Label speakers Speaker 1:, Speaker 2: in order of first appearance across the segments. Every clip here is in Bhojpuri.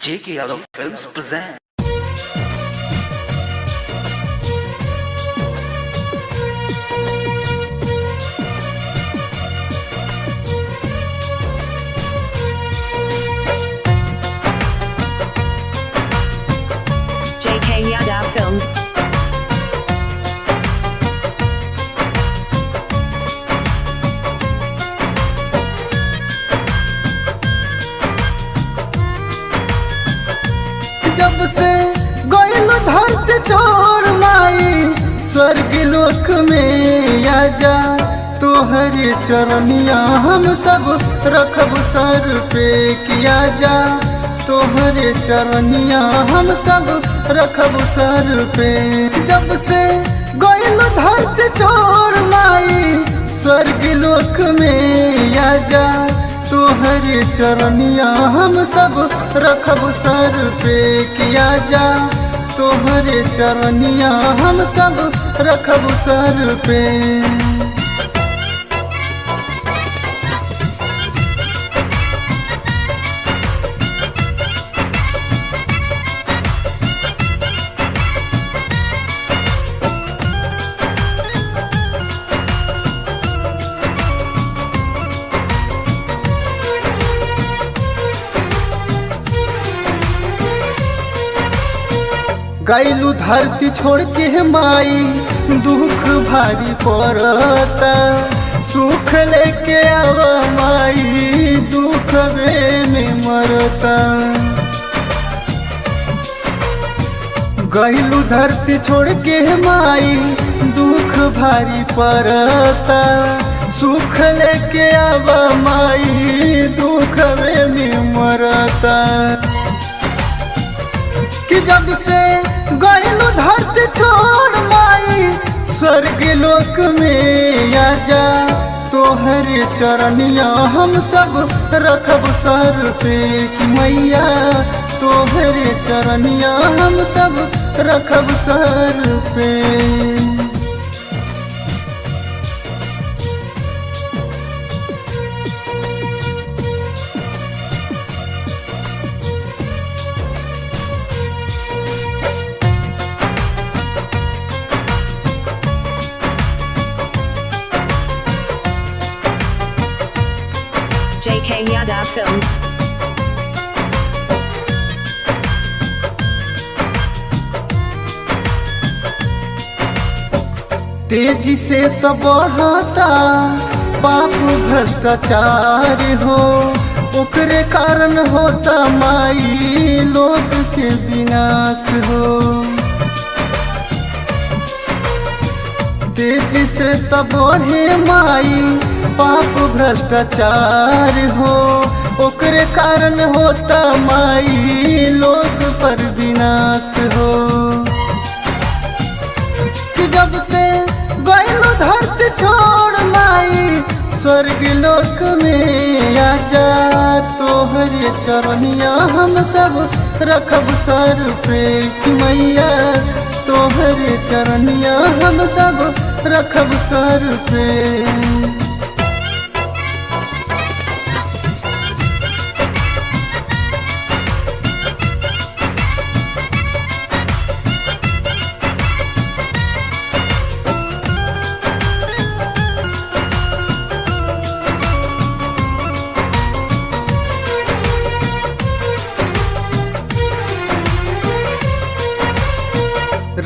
Speaker 1: J.K. Yadav Films present.
Speaker 2: J.K. Yadav Films.
Speaker 3: जब से गइल धरती छोड़ माई स्वर्ग लोक में आजा तोहरे चरनिया हम सब रखब सर पे किया जा तोहरे चरनिया हम सब रखब सर पे। जब से गइल धरती छोड़ माई स्वर्ग लोक में आजा तोहरे चरनिया हम सब रखब सर पे किया जा तोहरे चरनिया हम सब रखब सर पे। गैलू धरती छोड़ के माई दुख भारी पड़ता सुख लेके आव माई दुख में मरता। गैलू धरती छोड़ के माई दुख भारी पड़ता सुख लेके आव माई दुख में मरता। कि जब से गइल धरती छोड़ माई स्वर्ग लोक में आजा तोहरे चरनिया हम सब रखब सर पे कि मैया तोहरे चरनिया हम सब रखब सर पे।
Speaker 2: J.K. Yadav Films.
Speaker 3: तेजी से तो बढ़ता पाप भ्रष्टाचार हो ओकरे कारण होता माई लोग के विनाश हो। तेजी से तो बढ़े माई पाप भ्रष्टाचार हो ओकरे कारण होता माई लोग पर विनाश हो। कि जब से गइल धरती छोड़ माई स्वर्ग लोक में आजा तोहरे चरनिया हम सब रखब सर पे कि मैया तोहरे चरनिया हम सब रखब सर पे।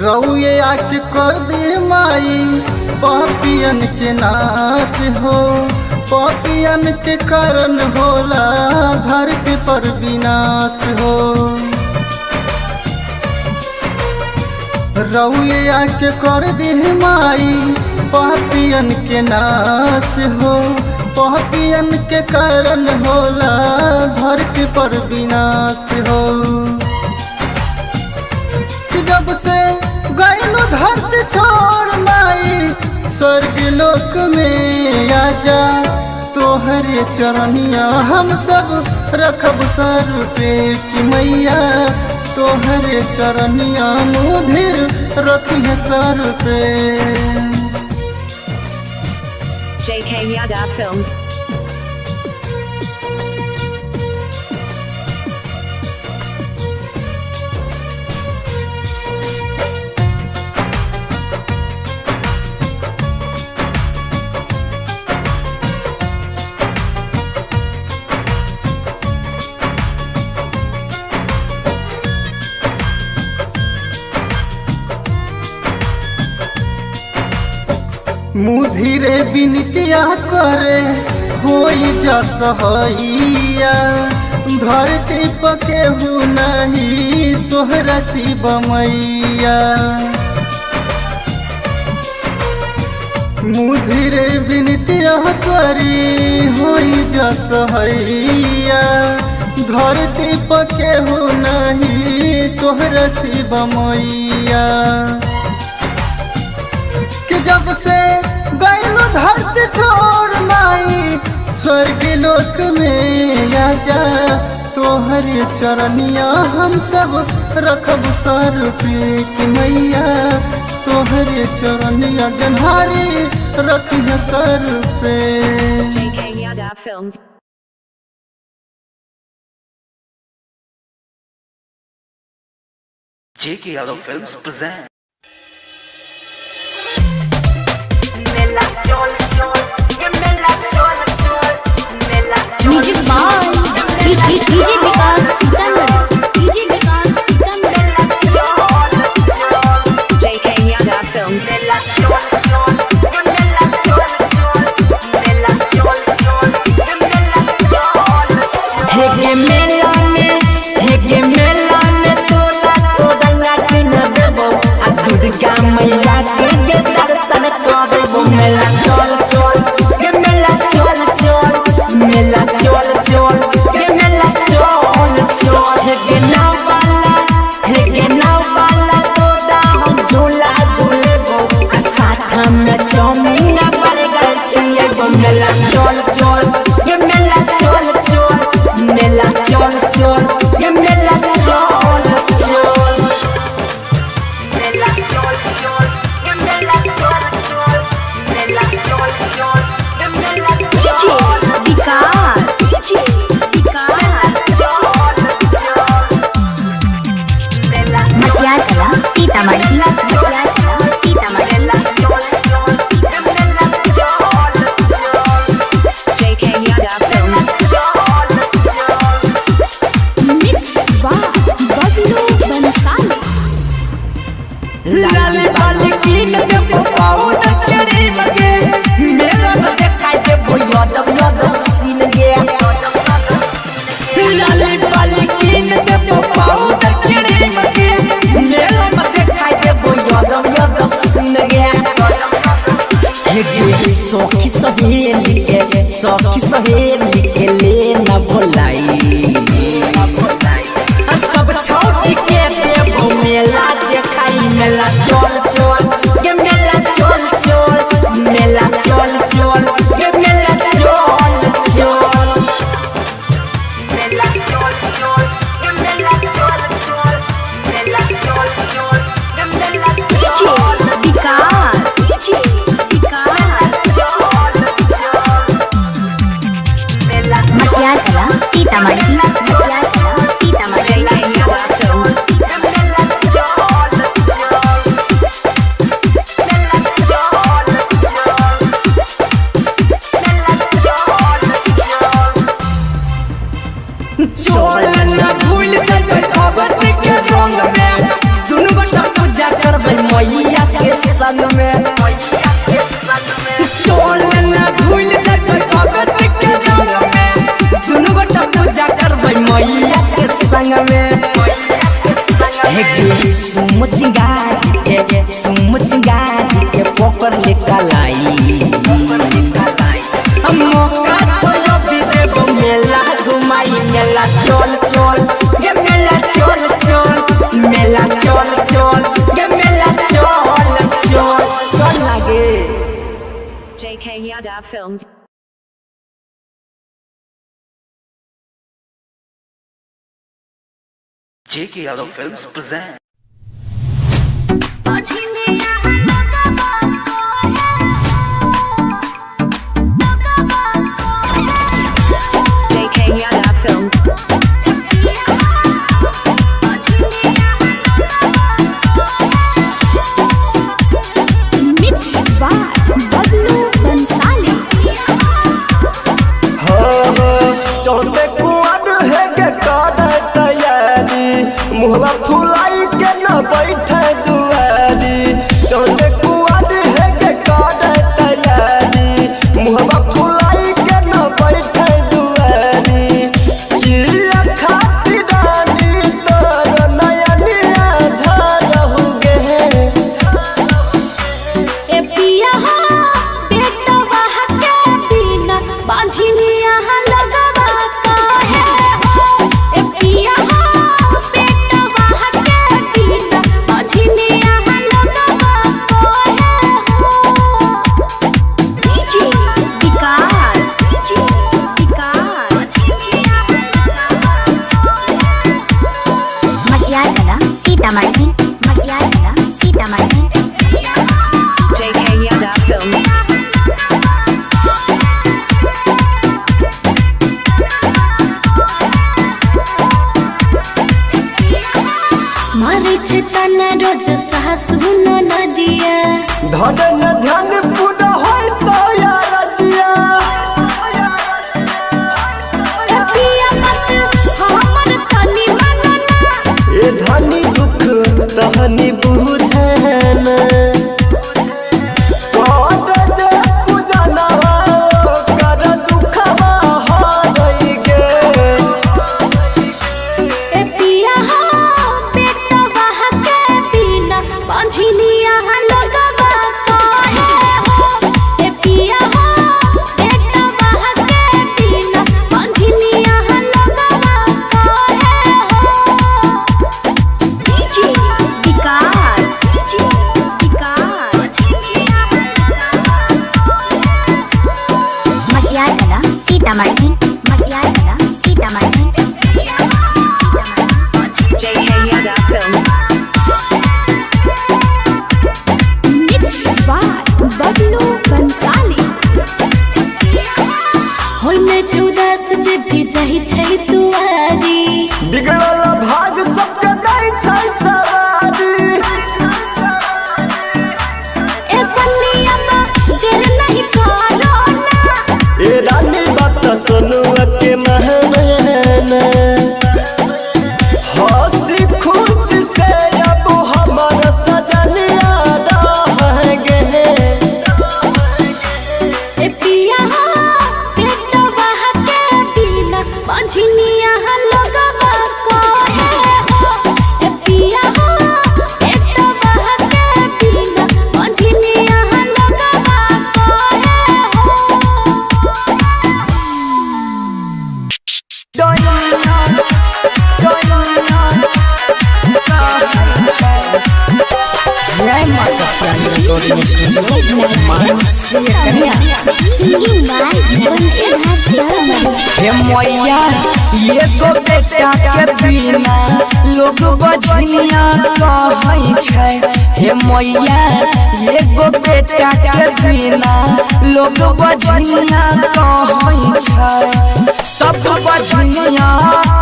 Speaker 3: रउए आके कर दे माई पापियन के नाश हो पापियन के कारण होला धरती पर विनाश हो। रउए आके कर दे माई पापियन के नाश हो पापियन के कारण होला धरती पर विनाश हो। जब से गइल धरती छोड़ माई स्वर्ग लोक में आजा तोहरे चरनिया हम सब रखब सर पे कि मैया तोहरे चरनिया मुधिर रखिए सर पे।
Speaker 2: J.K. Yadav Films.
Speaker 3: मुधिरे बिनतिया करे होई जा सहैया धरती पके हूँ नहीं तोहरा शिव मैया मुधिरे बिनतिया करी होई जा सहैया धरती पके हूँ नहीं तोहरा शिव मैया कि जब से गैलू धरती छोड़ माई स्वर्ग लोक में आजा तोहर चरनिया हम सब रखब सर पे कि मैया तोहर चरनिया गन्हारी रखिया सर पे।
Speaker 2: JK Yadav Films.
Speaker 1: JK Yadav Films present.
Speaker 4: Music by DJ Vikas Sitamarhi DJ Vikas Sitamarhi
Speaker 2: JK Yadav Films.
Speaker 5: हेगे मेला में तोरा तोरंगा के न देबो आ दुर्गा मैया के दर्शन करबो मेला चल चल के मेला चल चल मेला चल चल के मेला चल चल हेगे नाव वाला तोरा हम झूला झूलेबो आ साथ में चौमिन बर्गर खिएबो मेला चल चल के मेला चल चल मेला चल चल के मेला चल चल मेला चल चल के मेला चल चल मेला चल चल के मेला
Speaker 4: डीजे विकास डीजे विकास मटियार Kala Sitamarhi Matiyar Kala Sitamarhi
Speaker 2: JK Yadav Films.
Speaker 4: Mix by Bablu Bansali
Speaker 5: लाल बाल कीन के पाउड तेरी मगे मेला में देखाई दे यादव सीन गे लाल बाल कीन के पाउड तेरी मगे मेला में देखाई दे यादव सीन गे हेगे सखी सहेली के ले न बोलाई सब छोटी के देबो मेला देखाई मेला चल चल के मेला चल चल मेला चल चल के मेला चल चल मेला चल चल के मेला चल चल मेला चल चल के मेला
Speaker 4: डीजे विकास डीजे विकास मटियार Kala Sitamarhi Matiyar Kala Sitamarhi
Speaker 2: JK Yadav Films.
Speaker 5: चोल न भूल जाए भगवती के रंग में दुनु गोटा पूजा करबै मैया के संग में चोल न भूल जाए भगवती के रंग में दुनु गोटा पूजा करबै मैया के संग में हेगे सुमुचिंगारी के पोकर ले कलाई हम मौका छोड़ भी देबो मेला घुमाई मेला चल चल के मेला चल चल मेला चल चल के मेला चल चल चल लागे
Speaker 2: JK Yadav Films.
Speaker 1: JK Yadav Films present.
Speaker 2: JK Yadav Films.
Speaker 4: Mix by Bablu Bansali
Speaker 3: चौथे कुआर है के कर तैयारी मुहला फुलाई के न बैठे दुआरी चौथे कुआर है के कर
Speaker 4: Sitamarhi Matiyala Sitamarhi
Speaker 2: JK Yada Films.
Speaker 6: मारे छे तना रोज सासु न दिया
Speaker 5: धन ध्यान पूरा होय तो यार जिया
Speaker 6: ए पिया मत हमर तनी मनना
Speaker 5: ए धनी दुख तहनी बुझन कोद जे पूजना कर दुखवा हरई गे
Speaker 6: ए पिया हो बेटा बहा के बिना पंझिनिया लगवा काहे हो ए पिया हो बेटा बहा के बिना पंझिनिया लगवा काहे हो
Speaker 4: DJ Vikas Matiyala Sitamarhi Matiyala Sitamarhi
Speaker 2: JK Yada Films.
Speaker 6: Mix by Bablu Bansali होय में 14 जे भी जाई छै तुआरी
Speaker 5: बिगड़ल भाग सबके दै छै सवारी
Speaker 6: ए सनिया देर नहीं करो ना
Speaker 5: ए रानी बात सुनुआ के महना हंसी खुशी से अब हमर सजनिया रहेंगे
Speaker 6: ए पिया हो पेट बहा के बिना पंझिनिया लगवा काहे हो ए पिया हो पेट बहा के बिना पंझिनिया लगवा काहे
Speaker 5: जय माता
Speaker 4: सिंगिंग बाय
Speaker 5: हे मैया ये गो बेटा के बिना लोग बजनिया कहै छै हे मैया ये गो बेटा के बिना लोग बजनिया कहै छै सब बजनिया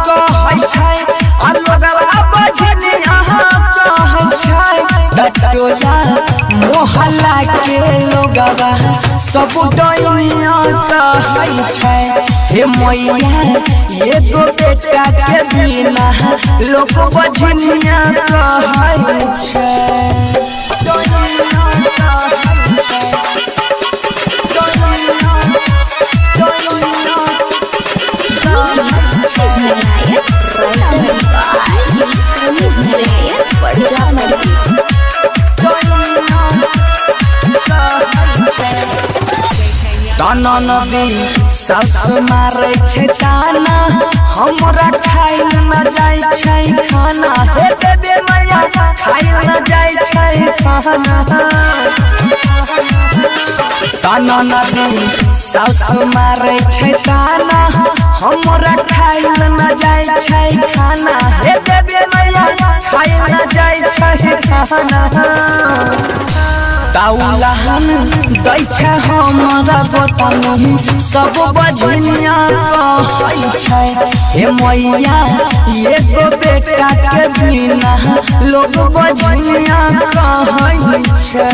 Speaker 5: कहै छै आ लोगवा बजनिया कहै छै टटोला मोहल्ला के लोगवा सब डोइया कहै छै हे मैया ये गो बेटा के बिना लोग बजनिया कहै छै ताना नदी सास मारै छै ताना हमरा खाइल न जाइ छै खाना हे देबे मैया खाइल न जाइ छै खाना ताना नदी सास मारै छै ताना हमरा खाइल न जाइ छै खाना हे देबे मैया खाइल न जाइ छै खाना ताउलहन दै छै हमरा गोतन सब बजनिया कहै छै हे मैया एगो बेटा के बिना लोग बजनिया कहै छै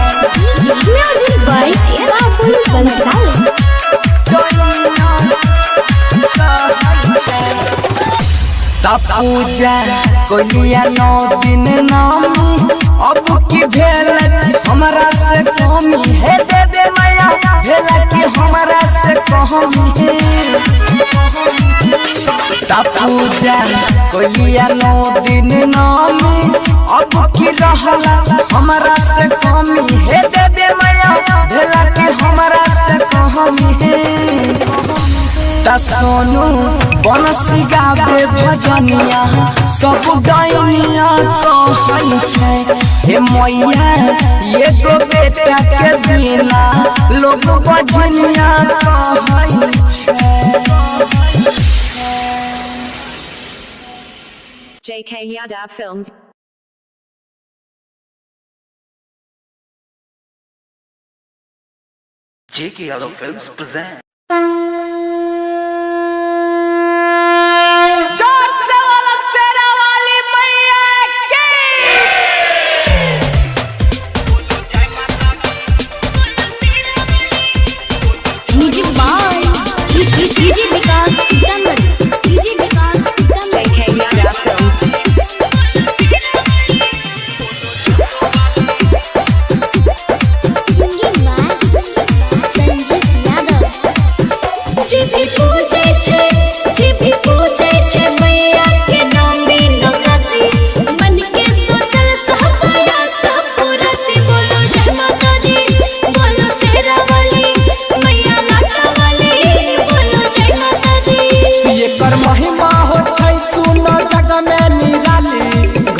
Speaker 6: म्यूजिक बाय राहुल बंसाली
Speaker 5: पूजा कोलिया 9 दिन नामी अब की भेल हमरा से कमी हे देबे मैया भेल की हमरा से कमी पूजा कोलिया 9 दिन नामी अब की रहला हमरा से कमी हे देबे मैया भेल की हमरा से कमी ता सोनू बनसी गावे भजनिया सब डाइनिया कहै छै हे मैया एगो बेटा के बिना लोग बजनिया कहै छै।
Speaker 2: JK Yadav Films.
Speaker 1: JK Yadav Films present.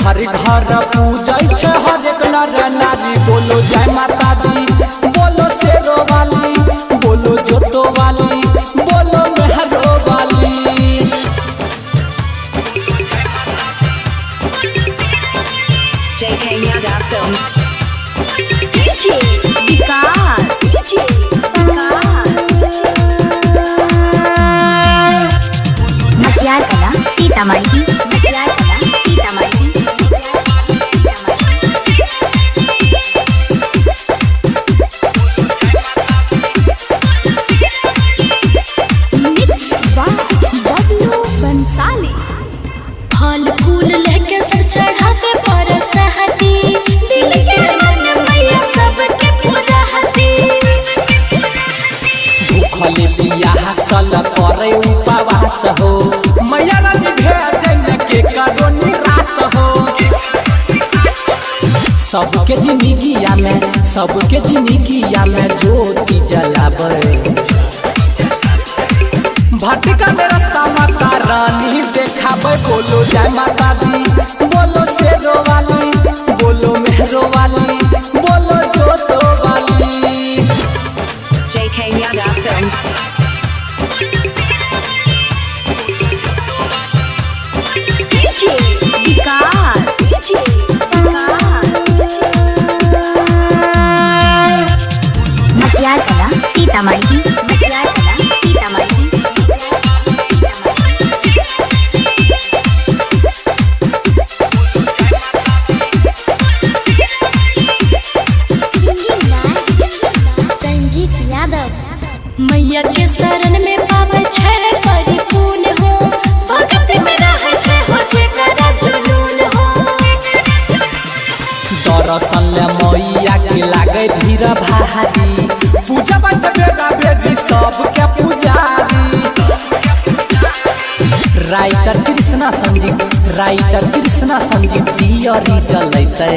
Speaker 5: घर पूजै छै हर एक नर नारी बोलो जय माता दी बोलो शेरो वाली बोलो जोतो वाली बोलो मेहरो वाली।
Speaker 2: JK Yadav Films.
Speaker 4: DJ विकास मटियार कला सीतामढ़ी
Speaker 6: फल फूल लेके सब चढ़ा के परसहती दिल के मन मैया सबके पूरा हती।
Speaker 5: भूखल बियाह सल करे उपवास हो मैया रानी भेजन के करो निराश हो। सबके जिंदगिया में ज्योति जलावे भटका में रास्ता माता रानी देखाबे बोलो जय माता दी बोलो शेरो वाली बोलो मेहरो वाली बोलो जोतो वाली।
Speaker 2: JK Yadav Films.
Speaker 4: DJ विकास मटियार कला सीतामढ़ी
Speaker 6: मैया के शरण में पावे छै परिपूर्ण हो भगत में रहे छै हो जेकरा जुनून हो।
Speaker 5: दर्शन ले मैया के लागे भीड़ भारी पूजा बचबेगा बेबी सबके पुजारी। राइटर कृष्णा संजीव दियरी जलैते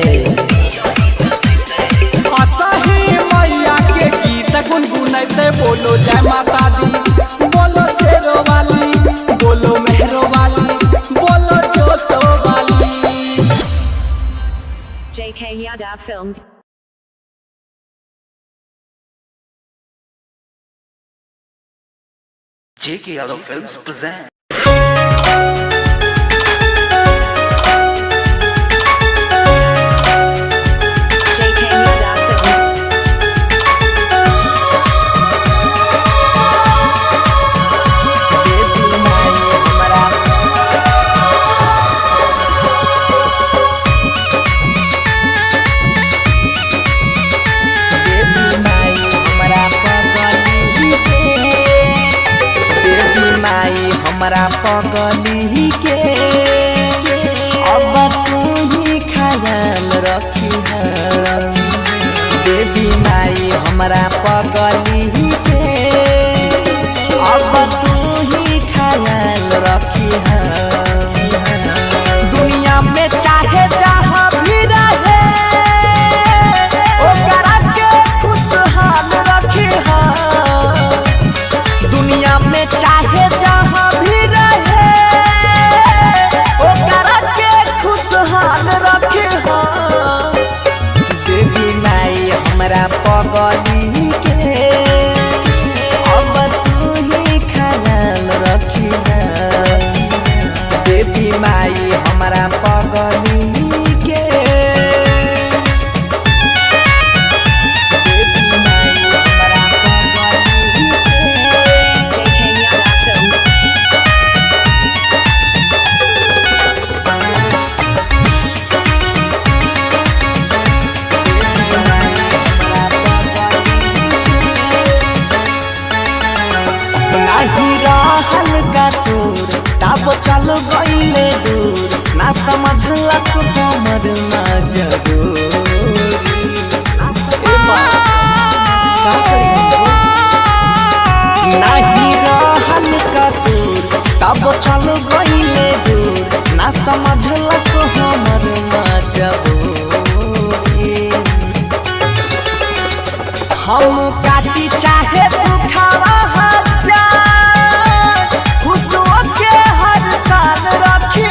Speaker 5: असही मैया के गीत गुनगुनैते बोलो जय माता दी बोलो शेरो वाली बोलो मेहरो वाली बोलो जोतो वाली।
Speaker 2: JK Yadav Films.
Speaker 1: JK Yadav Films present.
Speaker 5: हमरा पगली के अब तू ही ख्याल रखी देवी माई हमरा पगली के अब तू ही ख्याल रखी दुनिया में चाहे जहाँ भी रहे ओकरा के खुशहाल रखी दुनिया में चाहे जहाँ भी रहे ओकरा के पगली के अब तू ही ख्याल रखिना देवी माई हमारा पगली के देवी माई हमारा पगली के
Speaker 2: JK Yada Films.
Speaker 5: नाही रहल का सुर तब चल गईले दूर ना समझलक हमर मजबूरी नाही रहल का सुर तब चल गईले दूर ना समझलक हमर मजबूरी हम काटी चाहे तू खावा के हर साल रखी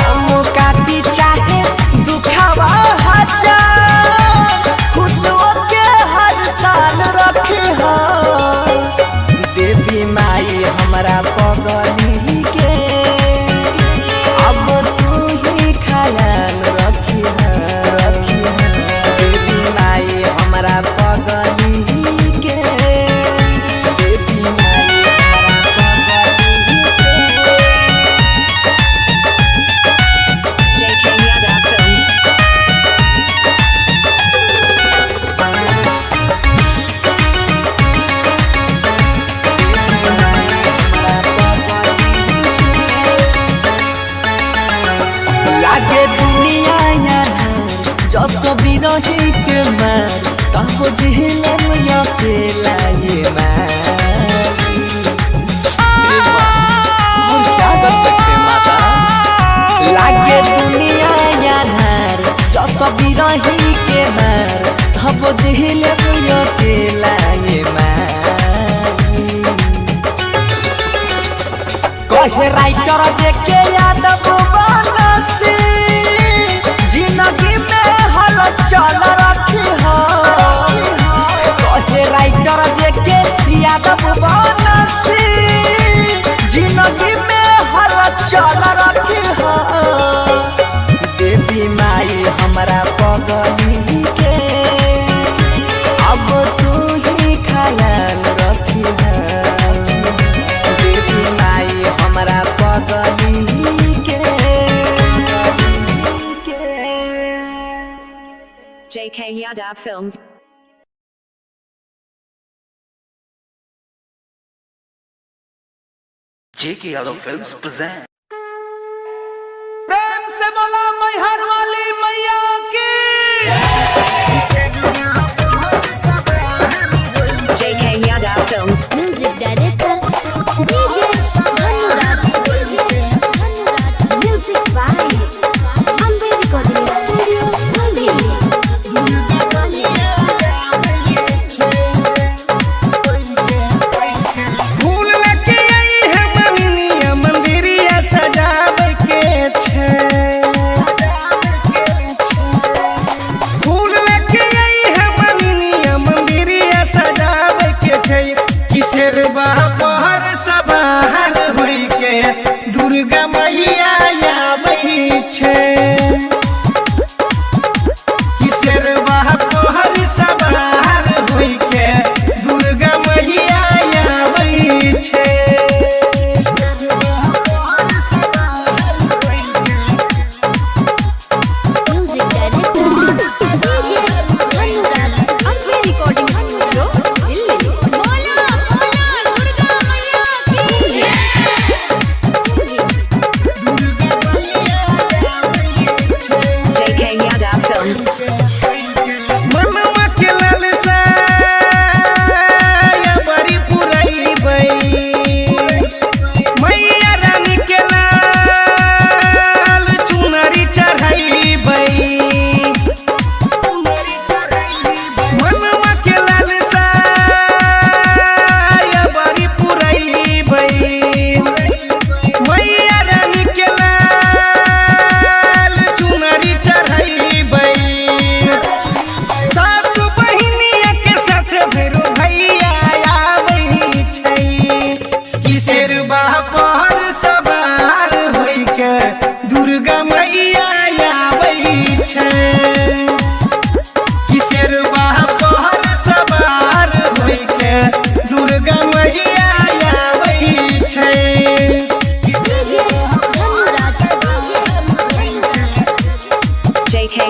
Speaker 5: हम काटी चाहे दुखावा हजार खुशियों के हर साल रखी देवी माई हमारा पगली के अब तू ही ख्याल रखी देवी माई हमारा पगली के देवी माई
Speaker 2: JK Yada Films.
Speaker 5: लागे दुनिया जस बिरही के मार कहो जिहलम अकेला ये मारी और क्या कर सकते माता लागे दुनिया जस बिरही के मार कहो जिहलम अकेला ये मारी कहे राइटर JK यादव बनसी जिंदगी में हल चल रखी कहे राइटर JK यादव बनसी जिंदगी में हल चल रखी देवी माई हमारा पगली के अब तू ही ख्याल रखी देवी माई हमारा पगली के
Speaker 2: JK Yada Films.
Speaker 1: JK Yada Films present.
Speaker 5: प्रेम से बोला मैहर वाली मैया की
Speaker 2: JK Yada Films.
Speaker 4: Music director DJ Dhanuraj music by Ambe recording studio Mumbai
Speaker 5: फूल लेके आई है मलिनिया मंदिरिया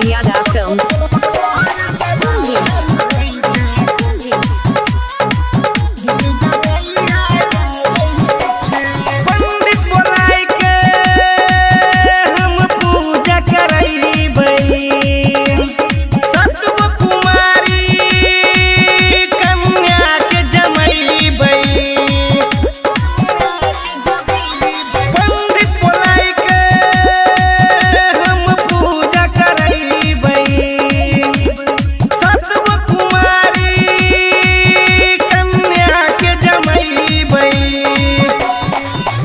Speaker 2: Yadav Films.
Speaker 7: पंडित बोलाय के हम पूजा करैबै, सतव कुमारी कन्या के जमैबै। पंडित बोलाय के हम पूजा करैबै, सतव कुमारी कन्या के जमैबै।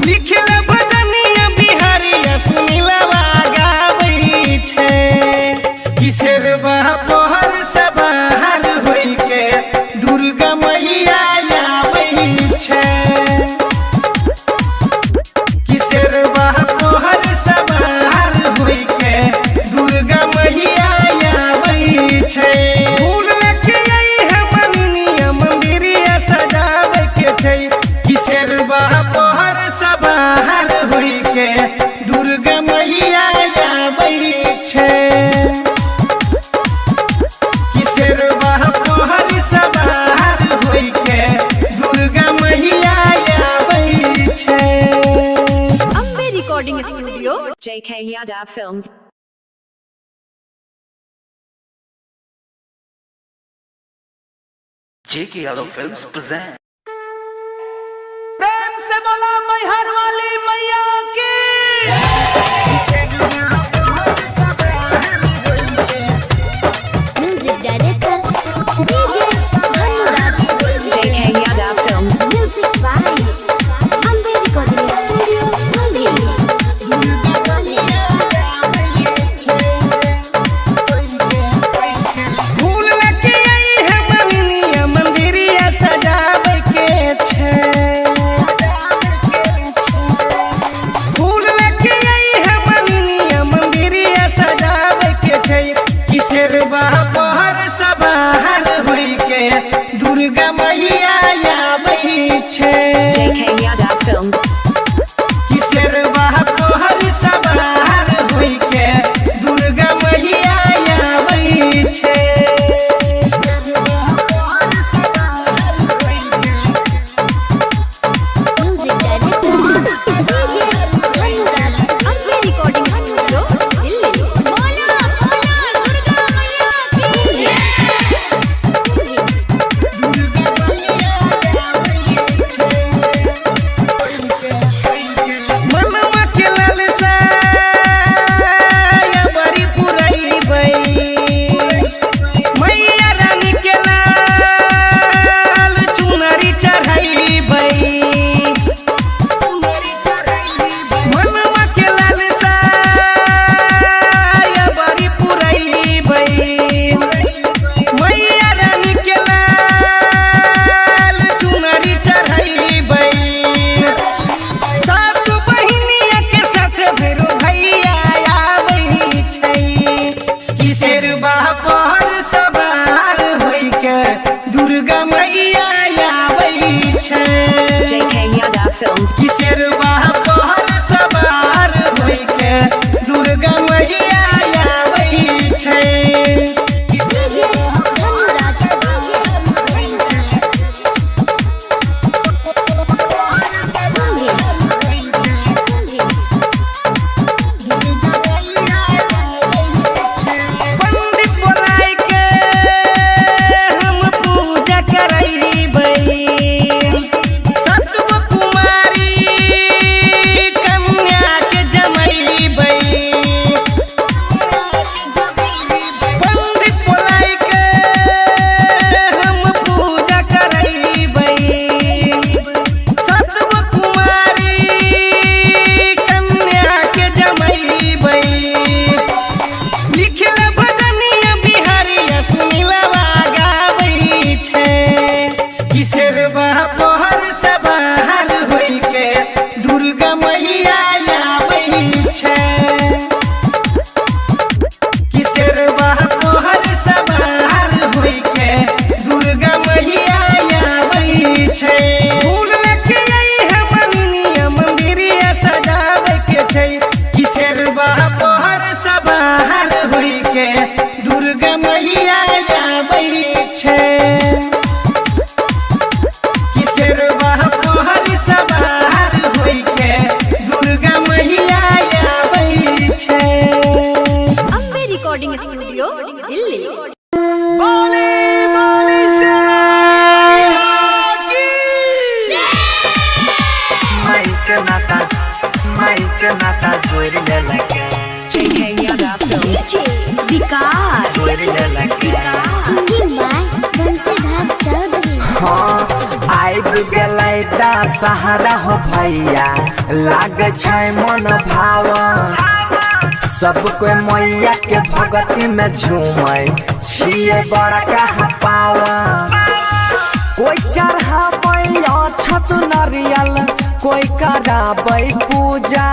Speaker 7: लिखल भजनिया बिहारिया सुनिलवा गाबै छै, किशोरवा पहर से बाहर होई के दुर्गा मैया आबै छै। किशोरवा पहर से बाहर होई के दुर्गा मैया आबै छै। फूल लेके आई है मलिनिया मंदिरिया सजावे के छै, किशोरवा पहर से बाहर होई के दुर्गा मैया आबै छै। किशोरवा पहर से बाहर होई के दुर्गा मैया आबै छै।
Speaker 6: Ambe recording studio
Speaker 2: JK Yadav Films.
Speaker 1: JK Yadav Films present.
Speaker 7: प्रेम से बोला मैहर वाली मैया की।
Speaker 4: Music director DJ Dhanuraj,
Speaker 2: JK Yadav Films.
Speaker 4: Music by Ambe recording studio Delhi.
Speaker 7: फूल लेके आई है मलिनिया मंदिरिया सजावे के छै। फूल लेके आई है मलिनिया मंदिरिया सजावे के छै, किशोरवा पहर से बाहर होई के दुर्गा मैया आबै छै।
Speaker 2: JK Yadav Films.
Speaker 7: किशोरवा पहर से बाहर होई के दुर्गा मैया आबै छै।
Speaker 4: Music director DJ Dhanuraj,
Speaker 6: Ambe recording studio Delhi. बोला बोला दुर्गा मैया की।
Speaker 7: मनवा के लालसा या बड़ी पुरैबै, मैया रानी के लाल चुनरी चढ़ैबै। मनवा के लालसा या बड़ी पुरैबै, मैया रानी के लाल चुनरी चढ़ैबै। सात बहिनिया के साथ फेरो भैया आबै छै, किशोरवा पहर से बाहर होई के दुर्गा मैया आबै छै।
Speaker 2: JK Yadav Films.
Speaker 7: किशोरवा पहर से बाहर होई के दुर्गा मैया आबै छै।
Speaker 4: डीजे धनुराज,
Speaker 7: पंडित बोलाय के हम पूजा करैबै, सतव कुमारी कन्या के जमैबै। पंडित बोलाय के हम पूजा करैबै, सतव कुमारी कन्या के जमैबै। लिखल भजनिया बिहारिया सुनिलवा गाबै छै, किशोरवा पहर से बाहर होई के दुर्गा मैया आबै छै। किशोरवा पहर से बाहर होई के दुर्गा मैया आबै छै। फूल लेके आई है मलिनिया मंदिरिया सजावे के छै, किशोरवा पहर से बाहर होई के दुर्गा मैया आबै छै किसरवा पहर सवार होई के दुर्गा मैया आबै छै।
Speaker 6: Ambe recording studio Delhi.
Speaker 7: बोले बोले
Speaker 5: माई से नाता जोड़ ले लगे
Speaker 2: JK Yadav Films.
Speaker 6: विकार
Speaker 5: जोड़ ले लगे
Speaker 4: सिंगिंग बाय बंसीधर चौधरी।
Speaker 5: हाँ आइब गेलै दा सहारा हो भैया लाग छै मन भाव सब कोई मैया के भगती में झूमै छिए बड़ा कहा पावा कोई चढ़ाबै अछत नरियल कोई कराबै पूजा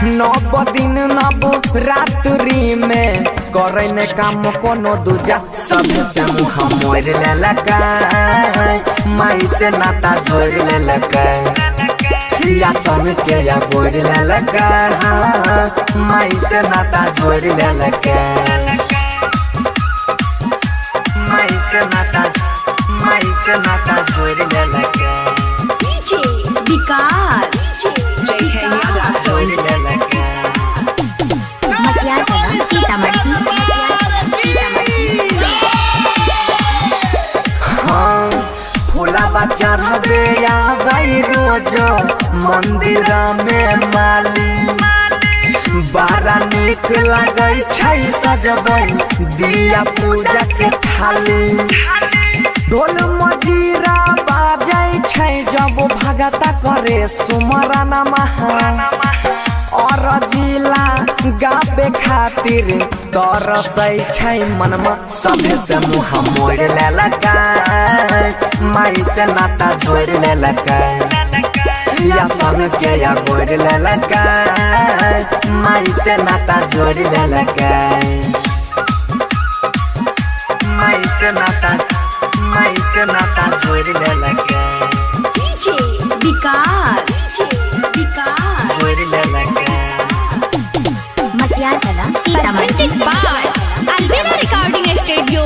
Speaker 5: नव दिन नव रात्रि में करे ने काम कोनो दूजा सब से मुँह मोड़ ले लगा माई से नाता जोड़ ले लगा या सब के या बोड़ ले लगा माई से नाता जोड़ ले लगा माई से नाता जोड़ ले लगा
Speaker 6: विकार
Speaker 2: JK Yadav
Speaker 5: जोड़
Speaker 2: Films.
Speaker 5: ले लगा
Speaker 4: मटियार कला सीतामढ़ी।
Speaker 5: हाँ फूला चढ़बे आबै रोज मंदिर में माली बड़ा निक लगे छै सजबै दिया पूजा के थाली ढोल मजीरा बाजै छै जब भगता करे सुमरन महा और जिला गाबे खातिर तरसै छै मनमा सभे से मुँह मोड़ ले लगा माई से नाता जोड़ ले लगा या सब के या गोड़ ले लगा माई से नाता जोड़ ले लगा माई से नाता जोड़ ले लगा
Speaker 6: विकार
Speaker 5: जोड़ ले लगा
Speaker 4: Matiyar Kala Sitamarhi.
Speaker 6: By Albela recording studio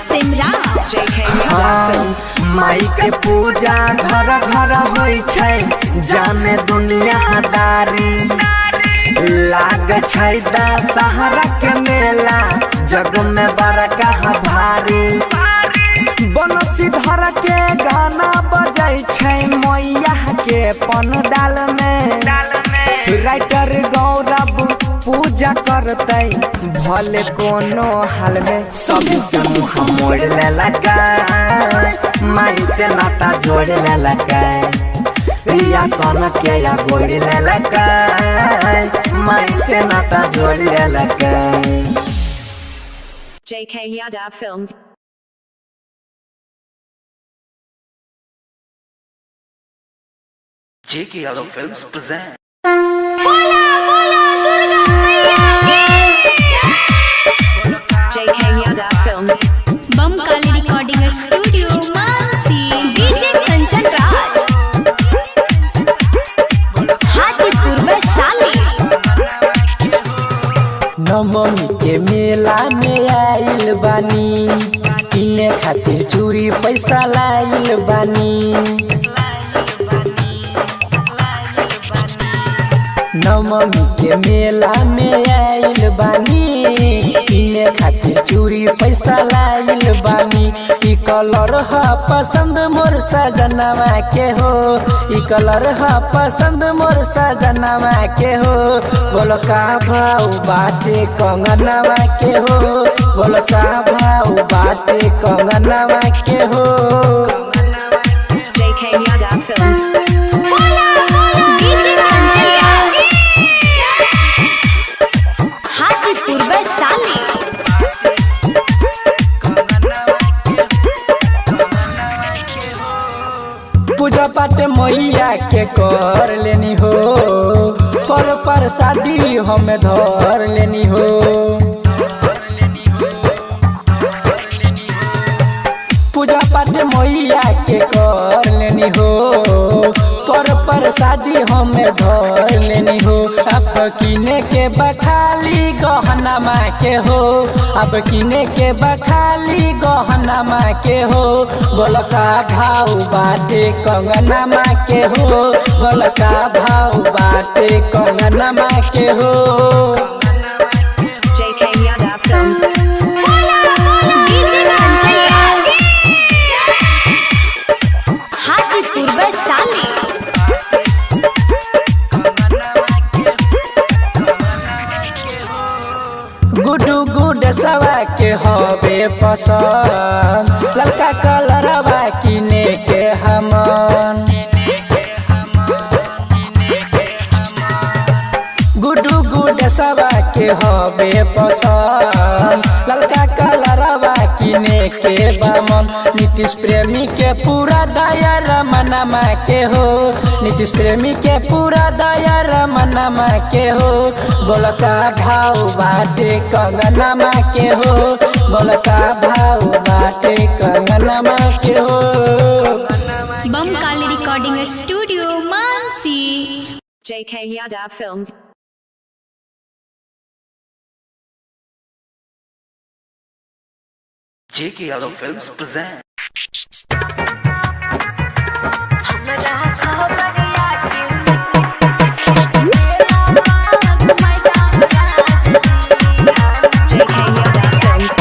Speaker 6: Simra.
Speaker 2: JK Yadav Films.
Speaker 5: माई के पूजा घर घर होई छै जाने दुनियादारी लाग छै दशहरा के मेला जग में बड़का भारी बनसी धर के गाना बजै छै मैया के पंडाल में राइटर गौरव पूजा करतै भले कोनो हाल में सब से मुँह मोड़ ले लगा माई से नाता जोड़ ले लगा या सन के या गोड़ ले लगा माई से नाता जोड़ ले लगा
Speaker 2: JK Yadav Films.
Speaker 1: JK Yadav Films present.
Speaker 2: JK Yadav Films.
Speaker 6: Bam Kali recording studio Mansi. DJ Kanchan Raj Hajipur Vaishali.
Speaker 5: Navami के मेला में आइल बानी किने खातिर चूड़ी पैसा लाइल बानी नवमी के मेला में आइल बानी किने खातिर चूड़ी पैसा लाइल बानी ई कलर ह पसंद मोर सजनवा के हो ई कलर ह पसंद मोर सजनवा के हो बोल का भाव बाटे कंगनवा के हो बोल का भाव बाटे कंगनवा के हो
Speaker 2: JK Yadav Films.
Speaker 6: DJ Kanchan Raj Hajipur Vaishali.
Speaker 5: पूजा पाठ मैया के कर लेनी हो पर शादी हमें धर लेनी हो पूजा पाठ मैया के कर लेनी हो पर पर शादी हमें धर लेनी हो। अब किने के बखाली गहना माँ के हो, अब किने के बखाली गहना माँ के हो। गोलका भाव बाटे कंगना माँ के हो, गोलका भाव बाटे कंगना माँ के हो।
Speaker 2: JK Yadav Films.
Speaker 6: Hajipur Vaishali.
Speaker 5: गुडू गुड सवा के हवे पसंद, ललका कलरवा किने के हमन। गुडू गुड सवा के हवे पसंद, ललका कलरवा किने के बामन। नीतीश प्रेमी के पूरा दया रमनमा के हो, नीतीश प्रेमी के पूरा दया रमनमा के हो। गोलका भाव बाटे कंगनमा के हो, गोलका भाव बाटे कंगनमा के हो।
Speaker 6: Bam Kali recording studio Mansi.
Speaker 2: JK Yadav Films.
Speaker 1: JK Yadav Films present.
Speaker 2: JK Yadav Films.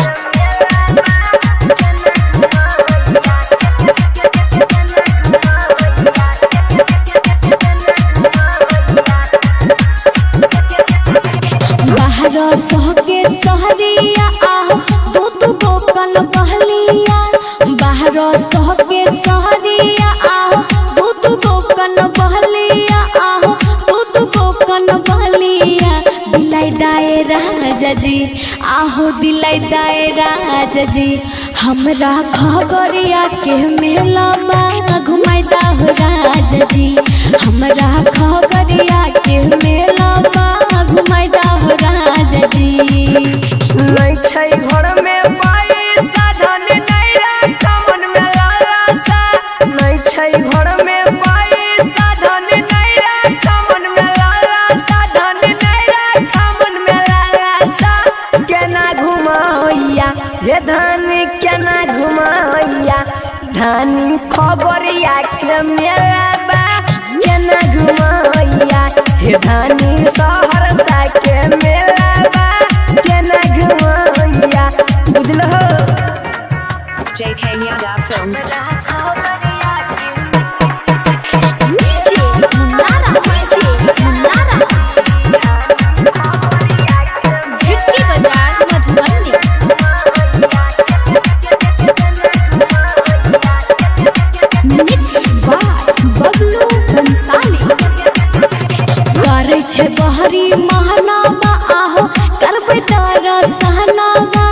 Speaker 6: बाहर सहके सहरिया आहो दूध गोकन बहलिया। बाहर सहके सहरिया आहो दूध गोकन बहलिया आहो दूध गोकन बहलिया। दिलाई दाए राजा जी आहो दिलाई दाए राजा जी। हमरा खगरिया के मेला में घुमाई दाहो राजा जी। हमरा खगरिया के मेला में घुमाई दाहो राजा जी।
Speaker 5: नहीं छै घर में पैसा धन नहीं रखा मन में लालसा। नहीं छै घर में पैसा धन नहीं रखा मन में लालसा। धन नहीं रखा मन में लालसा। केना घुमाइया हे धन केना घुमाइया। धानी खबरिया के मेला बा केना घुमाइया। हे धानी सहरसा के मेला बा केना घुमाइया। बुझल हो
Speaker 2: JK Yadav Films.
Speaker 6: Jhitki Bazar Madhubani. Mix by Bablu Bansali. करे छे बहरी महनावा आहो करबै तारा सहनावा।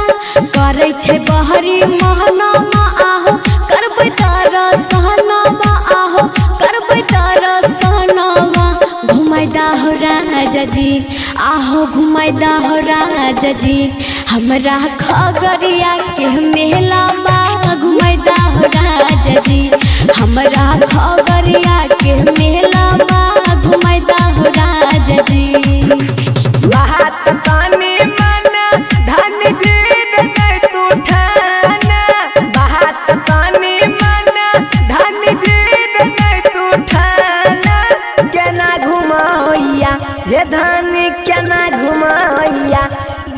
Speaker 6: करे छे बहरी महनावा आहो करबै तारा सहनावा आहो करबै तारा सहनावा। घुमाई दाहो राजा जी आहो घुमाई दाहो राजा जी। हमरा खगरिया के मेला में घुमाई दाहो राजा जी। हमरा खगरिया के मेला में घुमाई दाहो राजा जी।
Speaker 5: बात तानी मन धन जीत नहीं तू ठाना। बात तानी मन धन जीत नहीं तू ठाना। केना घुमाइया ये धन केना घुमाइया।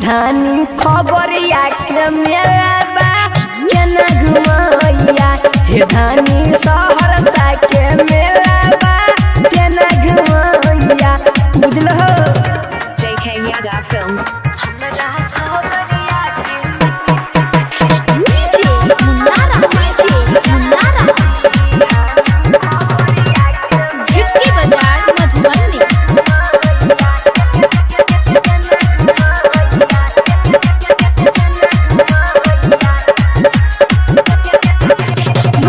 Speaker 5: धानी खबरिया के मेला बा केना घुमाइया। हे धानी सहरसा के मेला बा केना घुमाइया। बुझल हो
Speaker 2: JK Yadav Films.
Speaker 6: Jhitki Bazar Madhubani.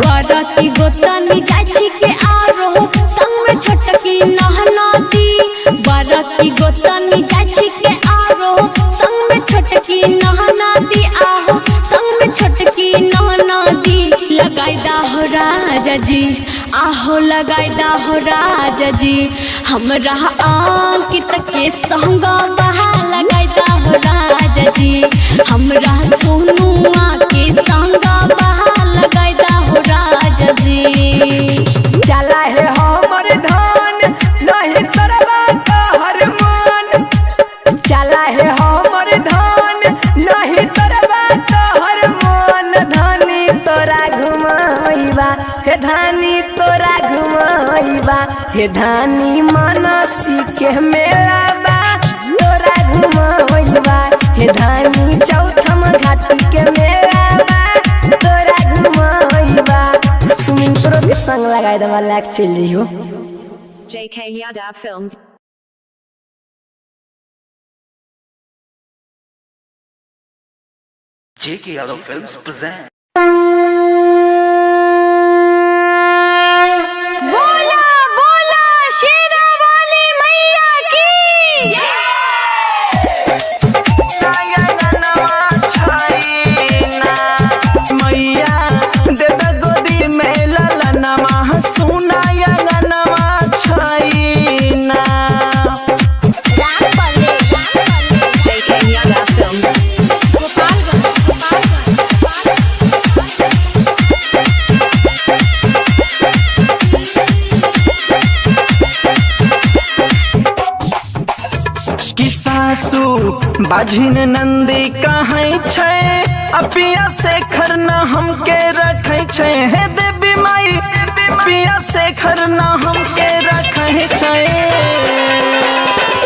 Speaker 6: बरकी गोतनी जाइ छी के आरो संग में छोटकी नहनदी। बरकी गोतनी जाइ छी के आरो संग में छोटकी नहनदी आहो संग में छोटकी नहनदी। लगाई दाहो राजा राजा जी आहो लगाई दाहो राजा जी हमरा अंकित के संग बहा लगाई दाहो राजा जी हमरा सोनुआ के संग बहा लगाई दाहो राजा जी
Speaker 5: चला है हमर धान नहीं तरबा हर मन चला है हमर धान नहीं तरबा हर मन धानी तोरा घुमाइबा हे धानी तोरा घुमाइबा हे धानी मनसी के मेला बा तोरा घुमाइबा हे धानी चौथम घाटी के मेला बा तोरा घुमाइबा सुमिन तोरो भी संग लगाई दवा लाग चल जइयो
Speaker 2: JK Yadav Films.
Speaker 1: JK Yadav Films present.
Speaker 6: बोला बोला शेरा वाली मैया की
Speaker 7: मैया दे द गोदी में ललनमा सुना यंगनमा छैना
Speaker 2: JK Yadav Films.
Speaker 7: कि सासू बाझिन नंदी कहीं छै अपिया से खरना हमके रखे छै हे देवी माई पिया से खरना हमके रखे छै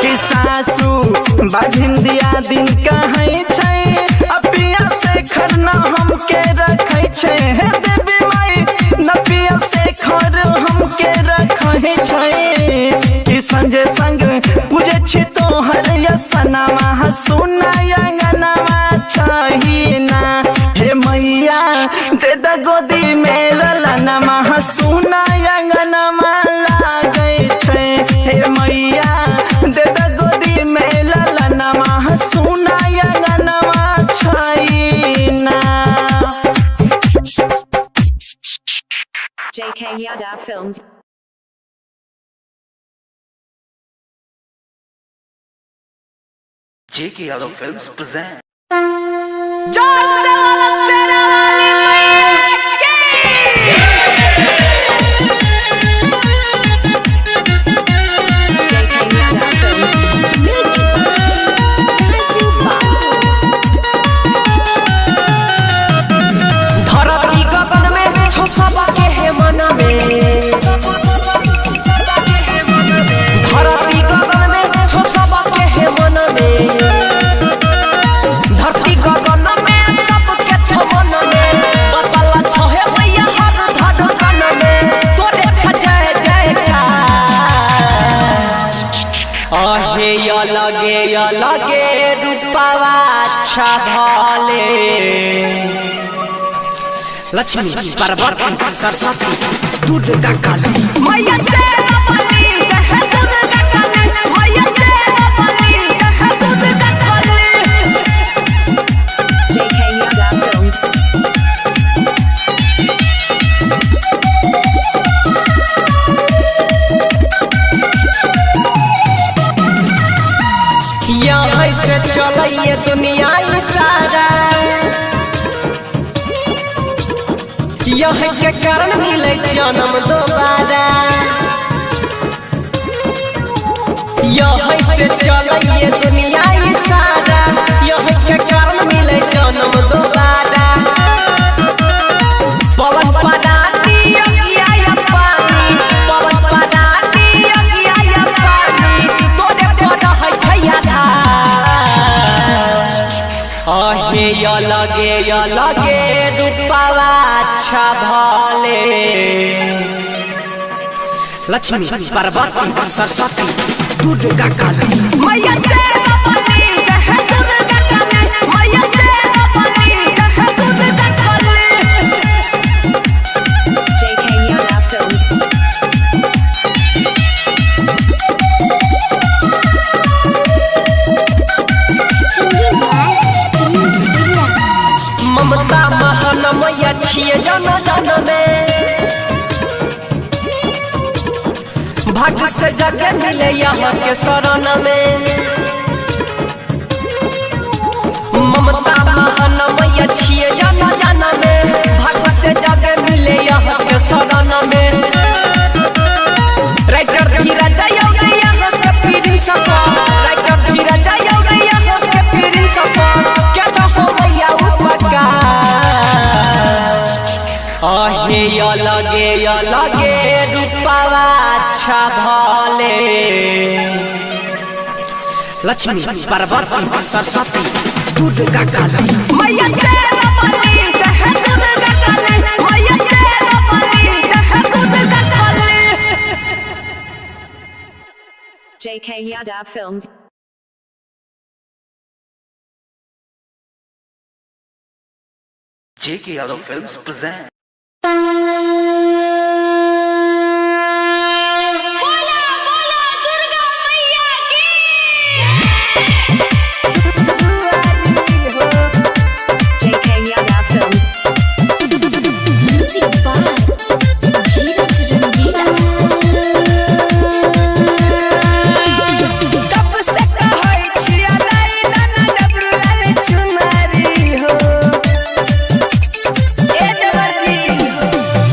Speaker 7: कि सासू बाझिन दिया दिन कहीं छै अपिया से खरना हमके रखे छै हे देवी माई नपिया से खर हमके रखे छै कि संजय संग पूजे छी तोहर यसनमा सुना यंगनमा चाहिना हे मैया दे द गोदी में ललनमा सुना यंगनमा लागे छै हे मैया दे द गोदी में ललनमा सुना यंगनमा छैना
Speaker 2: JK Yadav Films.
Speaker 1: JK Yadav Films present.
Speaker 5: जोर से वाला शेरा वाली मैया
Speaker 2: JK Yadav Films.
Speaker 5: धरती गगन में छो सब के हे मन में धरती गगन में छो सब के हे मन में धरती गगन में सब के छो मन में बसला छो हे मैया हर धड़कन में तोरे छ जय जयकार आहे या लगे रूपवा अच्छा भले लक्ष्मी पार्वती सरस्वती दुर्गा काली मैया से बली जय दुर्गा काली मैया से बली जय Durga Kali
Speaker 2: JK Yadav Films.
Speaker 5: यहाँ से चलिए दुनिया सारा यहाँ के कारण मिले जन्म दोबारा यहाँ से चलिए दुनिया सारा यहाँ के कारण मिले जन्म दोबारा पवन पदाती अगिया या पानी पवन पदाती अगिया या पानी तोरे पर है छैया आहे या लगे रूपवा अच्छा भले लक्ष्मी पार्वती सरस्वती दुर्गा काली मैया से बली जय दुर्गा काली मैया से बली जय Durga Kali
Speaker 2: JK Yadav Films.
Speaker 5: ममता महान मैया छिए जन जन में भाग्य से जगह मिले यहाँ के शरण में ममता महान मैया छिए जाना जाना में भाग्य से जगह मिले यहाँ के शरण में राइटर धीरज योगी यहाँ के पीरी सफर राइटर धीरज योगी यहाँ के पीरी सफर क्या रहो मैया उपकार आहे अलगे रूपावा अच्छा भले लक्ष्मी पार्वती सरस्वती दुर्गा काली मैया तेरा बलि जय दुर्गा काली मैया तेरा बलि जय Durga Kali.
Speaker 2: JK Yadav Films.
Speaker 1: JK Yadav Films present.
Speaker 2: JK Yadav Films.
Speaker 6: Music by Dheeraj Rangila.
Speaker 5: कब से कहै छिया लाई दाना डबरू लाल चुमारी हो ए देवरजी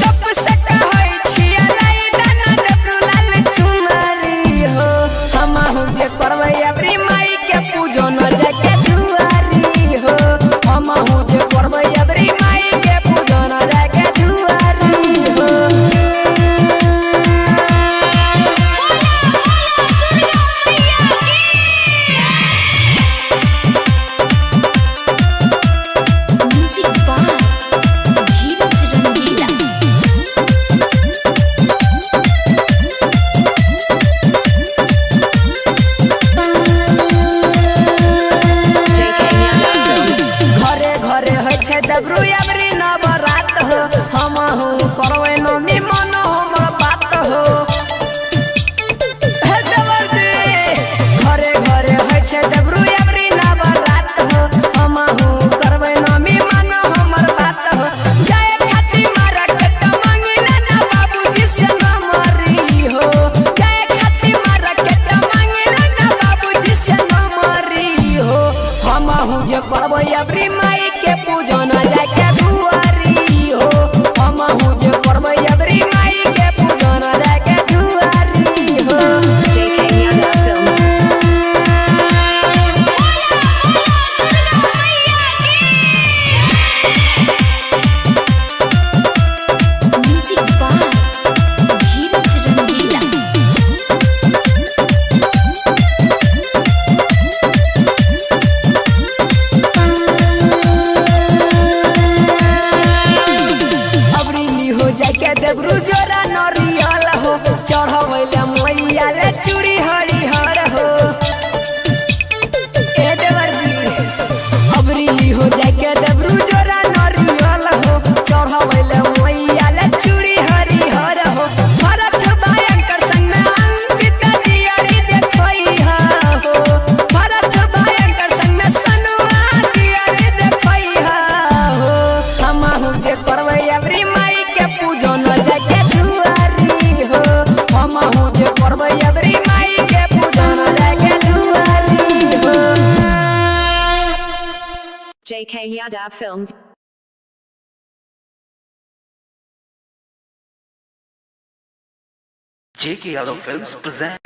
Speaker 5: कब से कहै छिया लाई दाना डबरू लाल चुमारी हो हम हो जे करबै अबरी माई के पूजो न जाके दुआरी हो हम हो जे करबै अबरी माई के पूजो न जाके दुआरी हो
Speaker 6: music by Dheeraj Rangila.
Speaker 2: JK Yadav Films.
Speaker 5: घरे घरे होइ छै जबरू अबरी नवरात हो हम हो करबै नमी मन हमर बात हो हे देवरजी घरे घरे होइ छै जबरू अबरी नवरात हो हम हो करबै नमी मन हमर बात हो जय खाती मारा कट मांगिले ना बाबूजी से न मरी हो जय खाती मारा कट मांगिले ना बाबूजी से न मरी हो हम हूँ जे करबै अबरी माई के पूजन जाके दुआरी हो हम हूँ जे करबै अबरी माई के पूजन जाके दुआरी हो
Speaker 2: JK Yadav Films.
Speaker 6: Music by Dheeraj Rangila.
Speaker 5: अबरी नी हो जाके देवरू जोरा नरियल हो चढ़वैले मैया ले चूड़ी हरिहर हो ए देवरजी अबरी नी हो जाके देवरू जोरा नरियल हो चढ़वैले मैया ले चूड़ी हरिहर हो भरत भयंकर संग में अंकिता दियारी देखई हो भरत भयंकर संग में सनुआ दियारी देखई हो हम हूँ जे करबै अबरी माई के पूजन जाके दुआरी हो हम हूँ जे करबै अबरी माई के पूजन जाके दुआरी हो
Speaker 2: JK Yadav Films.
Speaker 1: JK Yadav Films present.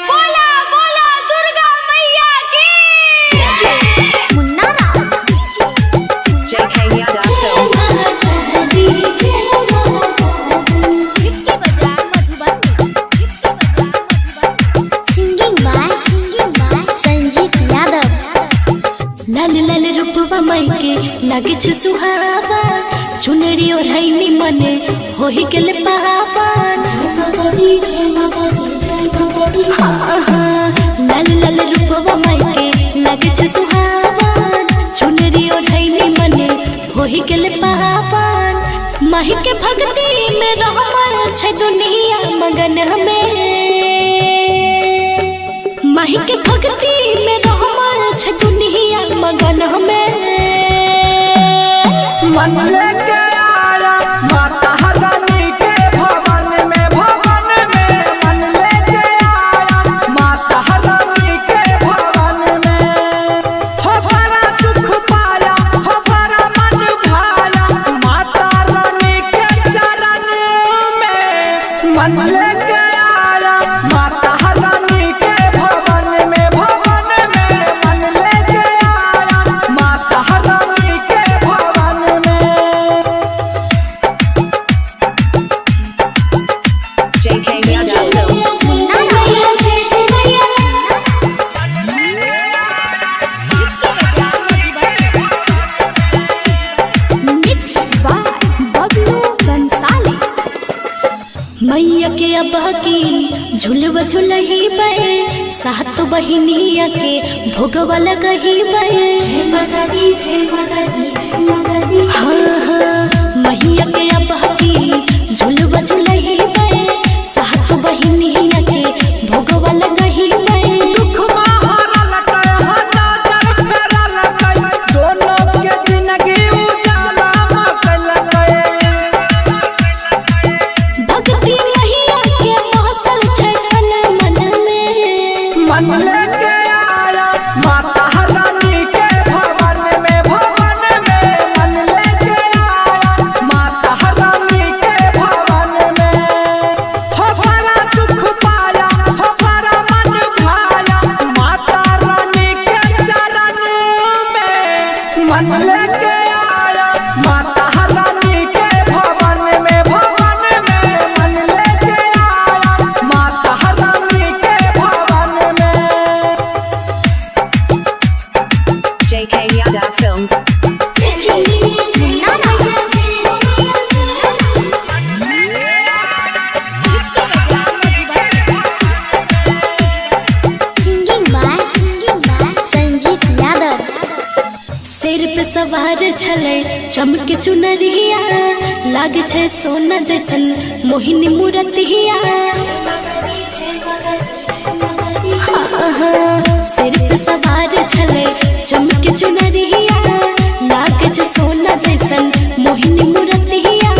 Speaker 6: बोला बोला दुर्गा मैया की। Munna Raj
Speaker 2: JK Yadav Films.
Speaker 4: Singing by Sanjeet Yadav.
Speaker 6: लाल लाल रूपवा माई के लागे छ सुहावा चुनरी और हैनी मने होही गेल पावन। लाल लाल रूपवा माई के लागे छ सुहावा चुनरी और हैनी मने होही गेल पावन। माही के भक्ति में रहमल छै दुनिया मगन हमें। माही के भक्ति में रहमल छै दुनिया मगन हमें।
Speaker 5: मन लेके आया माता हरा
Speaker 6: झुलवा झुलही बे सात बहिनिया के भोगवा लगही बे हाँ हाँ मैया के अब झुलवा झुलही बे सात बहिनिया के भोगवा लगही बे
Speaker 2: JK Yada Films.
Speaker 4: Singing by Sanjeev Yadav.
Speaker 6: शेर पे सवार छले चमके चुनरिया लागे छे सोना जैसन मोहिनी मूरतिया शेर पे सवार छले चमके चुनरिया लागे छे सोना जैसन मोहिनी मूरतिया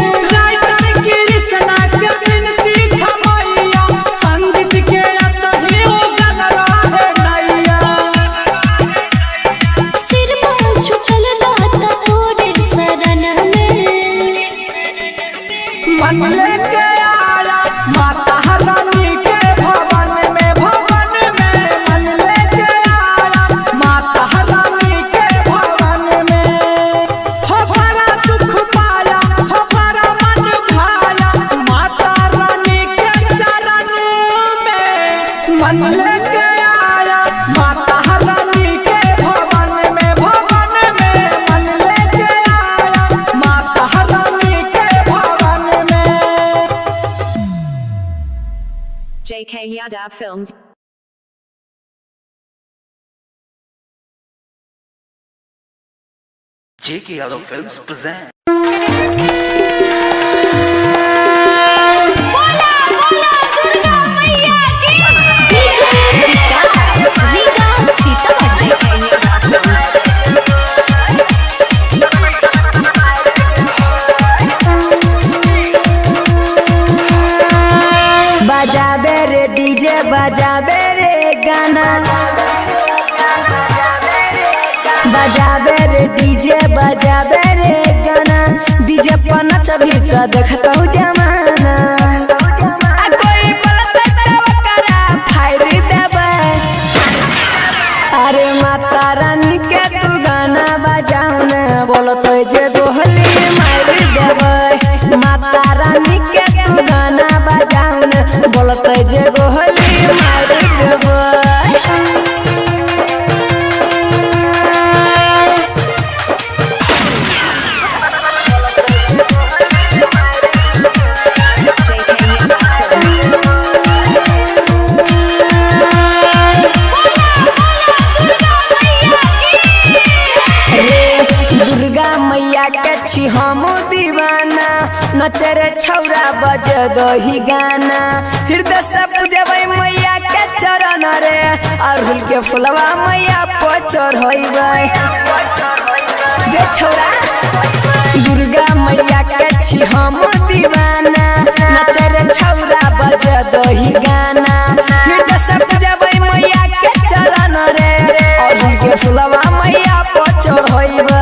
Speaker 2: JK Yada Films.
Speaker 1: JK Yadav Films present.
Speaker 5: बजाबे रे डीजे बजाबे रे गाना बजाबे रे डीजे बजाबे रे गाना डीजे पर नचबी त देखतौ जमाना आ कोई बोलत तब करा फायर देबे अरे माता रानी के तू गाना बजाऊ ने बोलत जे गोहली मार देबे माता रानी के तू गाना बजाऊ ने बोलत जे गोहली मार देबे मैया के छी हम दीवाना नचरे छौरा बज दही गाना हृदय से पूजबै मैया के चरण रे अरहुल के फुलवा मैया पर चढ़ैबै गे छौरा दुर्गा मैया के छी हम दीवाना नचरे छौरा बज दही गाना हृदय से पूजबै मैया के चरण रे अरहुल के फुलवा मैया पर चढ़ैबै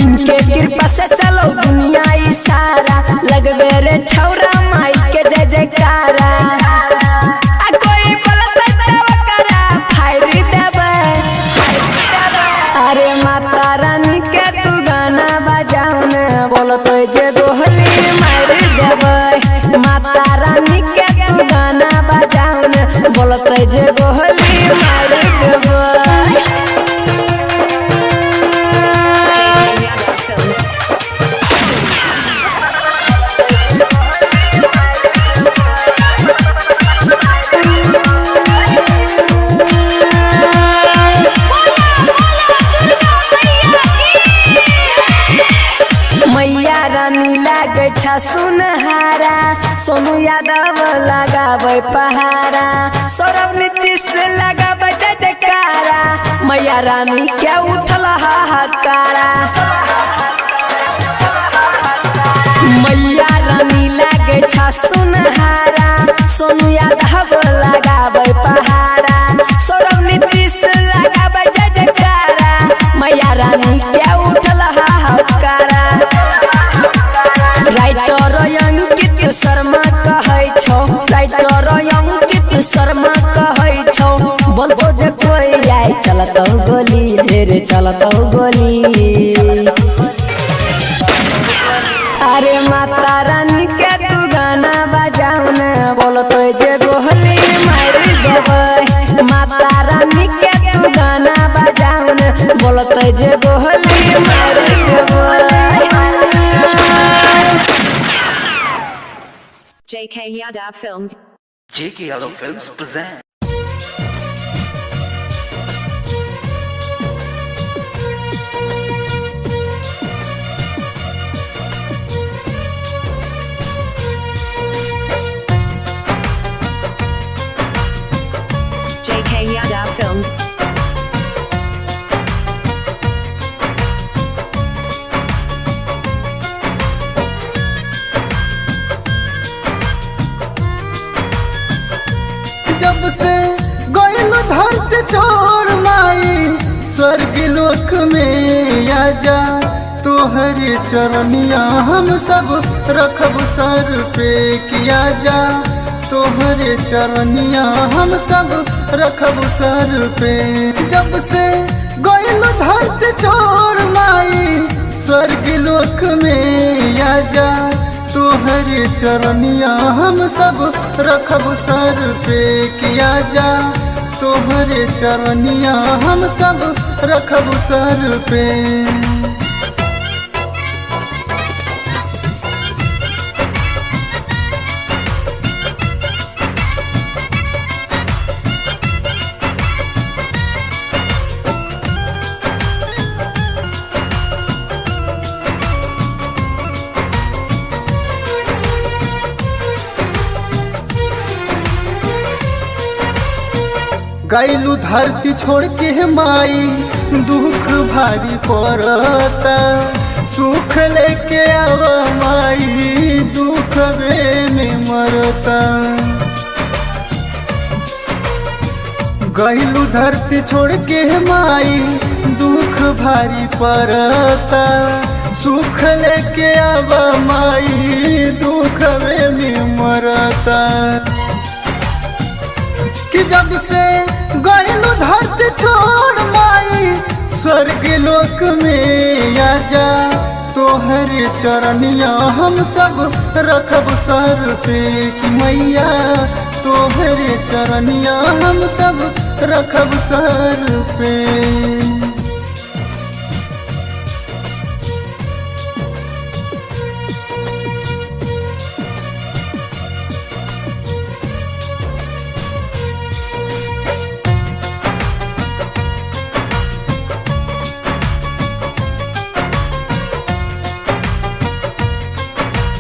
Speaker 5: इनके कृपा से चलो दुनिया इशारा लगबे रे छौरा माई के जय जयकारा आ कोई बोलत तब करा फायर देबे अरे माता रानी के तू गाना बजाऊ ने बोलत जे गोहली मार देबे माता रानी के तू गाना बजाऊ ने बोलत जे गोहली मार देबे
Speaker 2: JK Yada Films.
Speaker 5: सुनहारा Sonu Yadav लगावे पहारा सौरभ नीतीश लगावे जयकारा मैया रानी के उठल हाहाकारा मैया रानी लागे छा सुनहारा सोनू यादव लगावे पहारा सौरभ नीतीश लगावे जयकारा मैया रानी के उठल हाहाकारा राइटर अंकित शर्मा कहै छौ राइटर अंकित शर्मा कहै छौ बोलबो जे कोई आइ चलतौ गोली ढेर चलतौ गोली अरे माता रानी के तू गाना बजाऊ न बोलतो जे गोली मार देबै माता रानी के तू गाना बजाऊ न बोलतो जे गोली मार देबै
Speaker 2: JK Yada Films.
Speaker 1: JK Yadav Films present.
Speaker 2: JK Yada Films.
Speaker 3: जब से गइल धरती छोड़ माई स्वर्ग लोक में आजा तोहरे चरनिया हम सब रखब सर पे किया जा तोहरे चरनिया हम सब रखब सर पे जब से गइल धरती छोड़ माई स्वर्ग लोक में आजा तोहरे चरनिया हम सब रखब सर पे किया जा तोहरे चरनिया हम सब रखब सर पे गैलू धरती छोड़ के माई दुख भारी पड़ता सुख लेके आव माई दुख में मरता गैलू धरती छोड़ के माई दुख भारी पड़ता सुख लेके आव माई दुख में मरता कि जब से गइलू धरती छोड़ माई स्वर्ग लोक में आजा तोहरे चरनिया हम सब रखब सर पे कि मैया तोहरे चरनिया हम सब रखब सर पे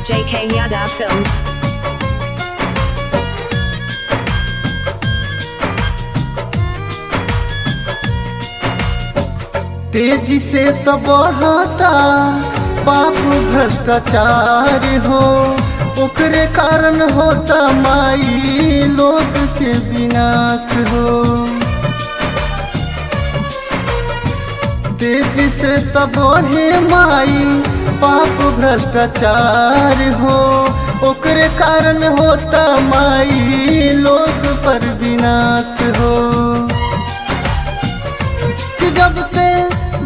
Speaker 2: JK Yada Films.
Speaker 3: तेजी से तो बढ़ता पाप भ्रष्टाचार हो ओकरे कारण होता माई लोग के विनाश हो तेजी से तो बढ़े माई पाप भ्रष्टाचार हो ओकरे कारण होता माई लोग पर विनाश हो कि जब से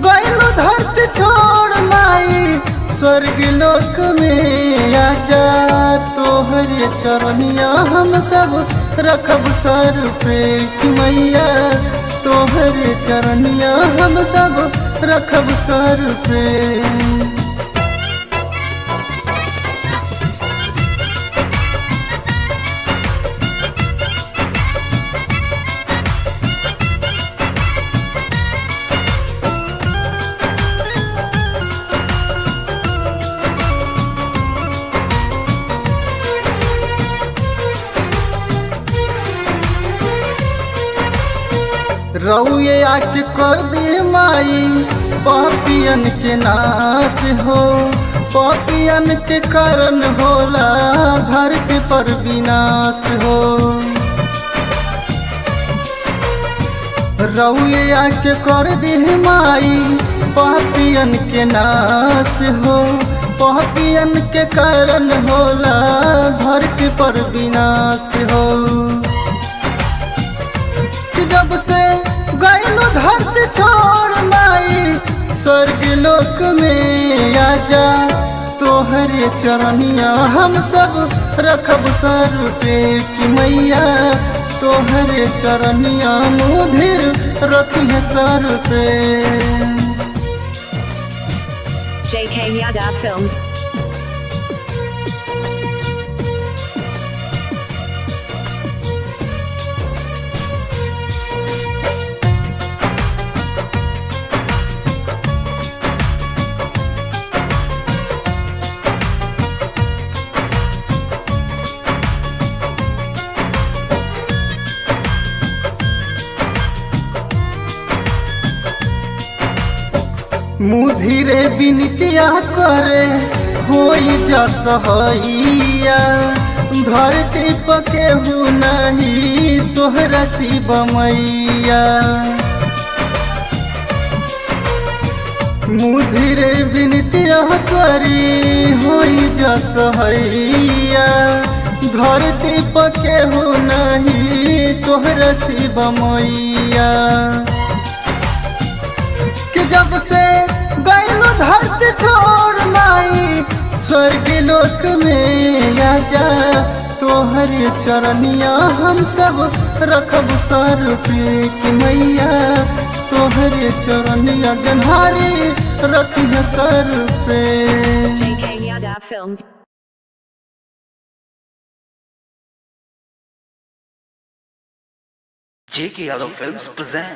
Speaker 3: गइल धरती छोड़ माई स्वर्ग लोक में आजा तोहरे चरनिया हम सब रखब सर पे कि मैया तोहरे चरनिया हम सब रखब सर पे रउए आके कर दे माई पापियन के नाश हो, पापियन के कारण होला धरती पर विनाश हो। रउए आके कर दे माई पापियन के नाश हो, पापियन के कारण होला धरती पर विनाश हो। जब से गइलो धरती छोड़ माई स्वर्ग लोक में आजा, तोहरे चरनिया हम सब रखब सर पे कि मैया, तोहरे चरनिया मुधिर रखिए सर पे।
Speaker 2: JK Yadav Films.
Speaker 3: मुधिरे बिनतिया करे होई जा सहैया, धरती पके हूँ नहीं तोहरा शिव मैया। मुधिरे बिनतिया करी होई जा सहैया, धरती पके हूँ नहीं तोहरा शिव मैया। कि जब से गइलो धरती छोड़ माई स्वर्ग लोक में आजा, तोहरे चरनिया हम सब रखब सर पे कि मैया, तोहरे चरनिया गन्हारी रखिए सर पे।
Speaker 2: JK Yadav Films.
Speaker 1: JK Yadav Films present.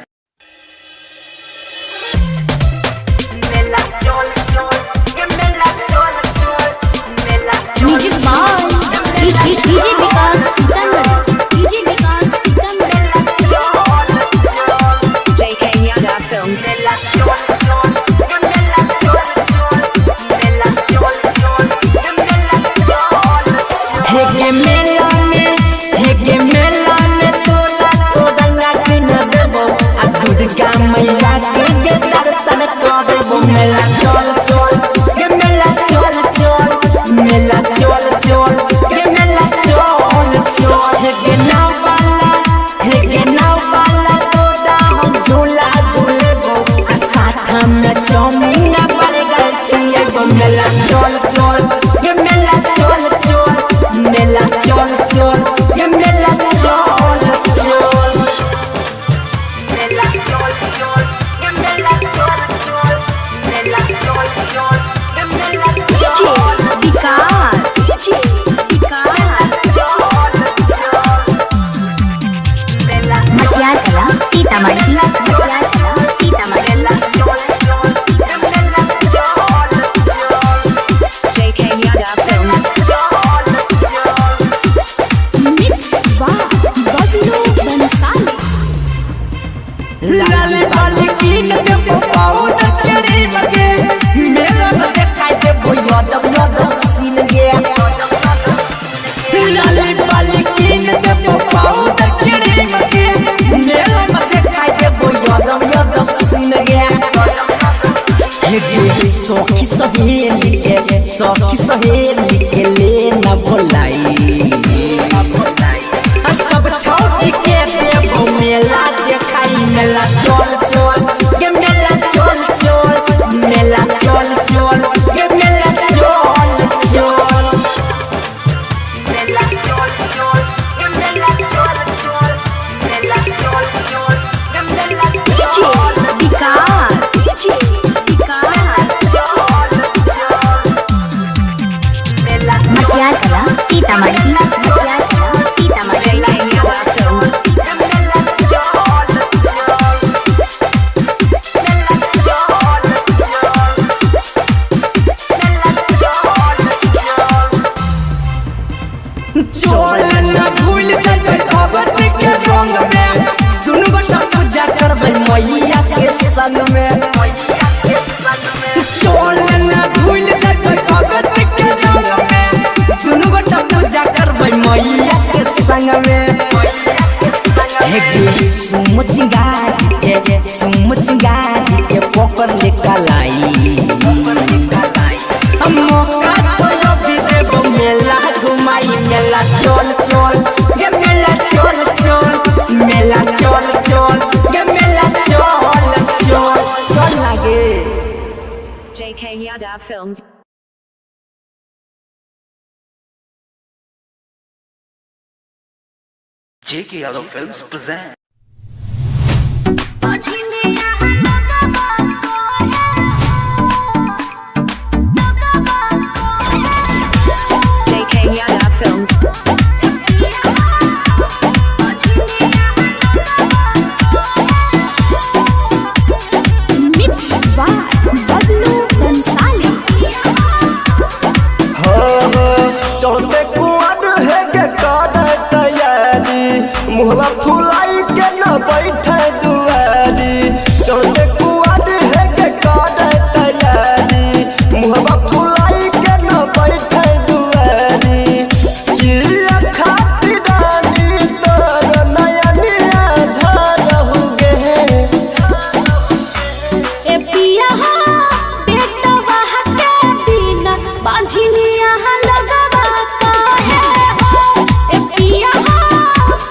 Speaker 6: Music by DJ Vikas Sitamarhi, DJ Vikas Sitamarhi.
Speaker 2: JK Yadav Films.
Speaker 5: हेगे मेला में, हेगे मेला में तोला तोड़ा के न देबो, आ दुर्गा मैया के दर्शन कर देबो। मेला चल चल के मेला चल चल, मेला चल चल के मेला चल चल। हेगे नाव वाला तोड़ा हम झूला झूलेबो, आ साथ में चौमिन बर्गर खिएबो। मेला चल चल के मेला चल चल, मेला चल चल के मेला चल चल। मेला चल चल के मेला चल चल, मेला चल चल के मेला चल
Speaker 6: विकास, डीजे विकास।
Speaker 4: मटियार Kala Sitamarhi, Matiyar Kala Sitamarhi.
Speaker 2: JK Yadav Films.
Speaker 6: Mix by Bablu Bansali.
Speaker 5: लाली वाली कीन देबो पाउडर तेरी मगे, मेला में देखाई देबो यादव यादव सीन गे। लाली वाली कीन देबो पाउडर तेरी मगे, मेला में देखाई देबो यादव यादव सीन गे। हेगे सखी सहेली के ले न भुलाई, सब छौटी के देबो मेला देखाई। मेला चल चल के मेला चल चल, मेला चल चल के मेला चल चल। मेला चल चल के मेला चल चल, मेला चल चल के मेला
Speaker 6: डीजे विकास, डीजे विकास।
Speaker 5: संग में चोल ना भूल जाए भगत के रंग में दुनु गोटा पूजा करबै मैया के संग में सुमुचिंगारी के पकड़ ले कलाई हम मौका छोड़ भी देबो मेला घुमाई मेला चल चल गे मेला चल चल मेला चल चल गे मेला चल चल चल लागे
Speaker 2: JK Yadav Films.
Speaker 1: JK Yadav Films present.
Speaker 2: JK Yadav Films.
Speaker 6: Mixed by Bablu Bansali.
Speaker 7: चौथे कुआर है के कर तैयारी मुहला फुलाई के न बैठे दुआरी चौथे कुआर है के कर तैयारी मुहला फुलाई के न बैठे दुआरी ये खातिर रानी तोर नयनिया झरहु गे
Speaker 6: ए पिया हो बेटा वह के बिना बांझिनिया लगवा काहे हो ए पिया हो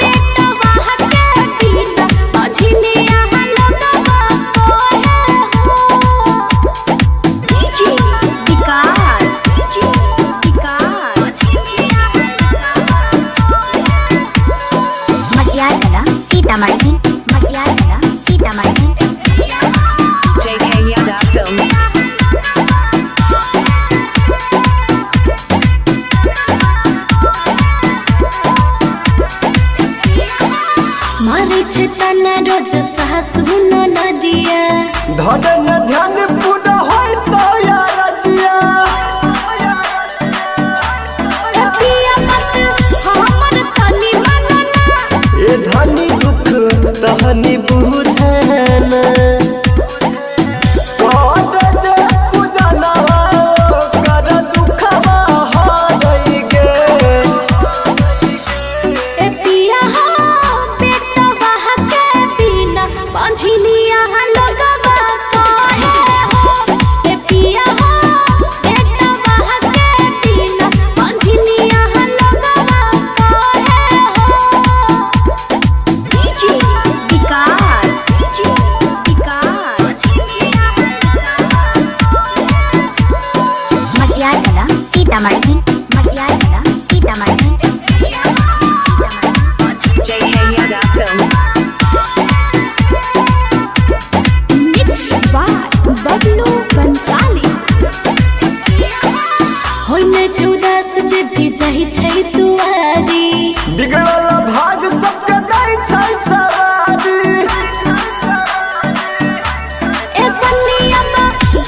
Speaker 6: बेटा वह के बिना बांझिनिया लगवा काहे हो डीजे विकास
Speaker 4: मटियार Kala Sitamarhi Matiyar Kala Sitamarhi
Speaker 2: JK Yadav Films.
Speaker 6: मारे छे तना रोज सासु न दिया
Speaker 7: धन ध्यान पूरा होय तो यार जिया
Speaker 6: ए पिया मत हमर तनी मनना
Speaker 7: ए धनी दुख तहनी बुझन कर जे पूजनवा कर दुखवा हरई गे
Speaker 6: ए पिया हो बेटा वह के बिना बांझिनिया लगवा काहे हो ए पिया हो बेटा वह के बिना बांझिनिया लगवा काहे हो डीजे विकास
Speaker 4: मटियार Kala Sitamarhi Matiyar Kala Sitamarhi
Speaker 2: JK Yadav Films.
Speaker 6: Mixed by Bablu Bansali. होइने चौदस जे भी जाहि छै दुआरी
Speaker 7: बिगड़ल भाग सबके दै छै सवारी
Speaker 6: ए सनिया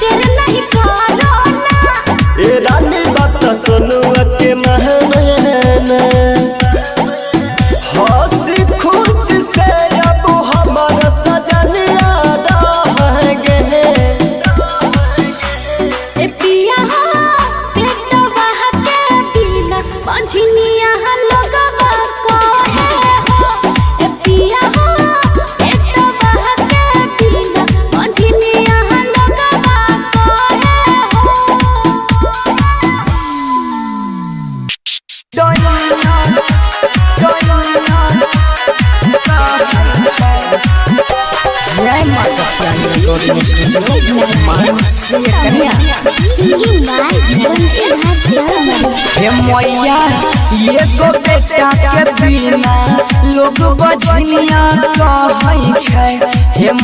Speaker 6: देर नहीं करो ना
Speaker 7: ए रानी बात सुनु के महना हंसी खुशी से अब हमर सजनिया रहेंगे
Speaker 6: ए पिया हो बेटा वह के बिना बांझिनिया लगवा काहे हो ए पिया हो बेटा वह के बिना बांझिनिया लगवा काहे
Speaker 5: जय माता
Speaker 4: सिंगिंग बाय बंसीधर चौधरी
Speaker 5: हे मैया ये गो बेटा के बिना लोग बजनिया कहै छै हे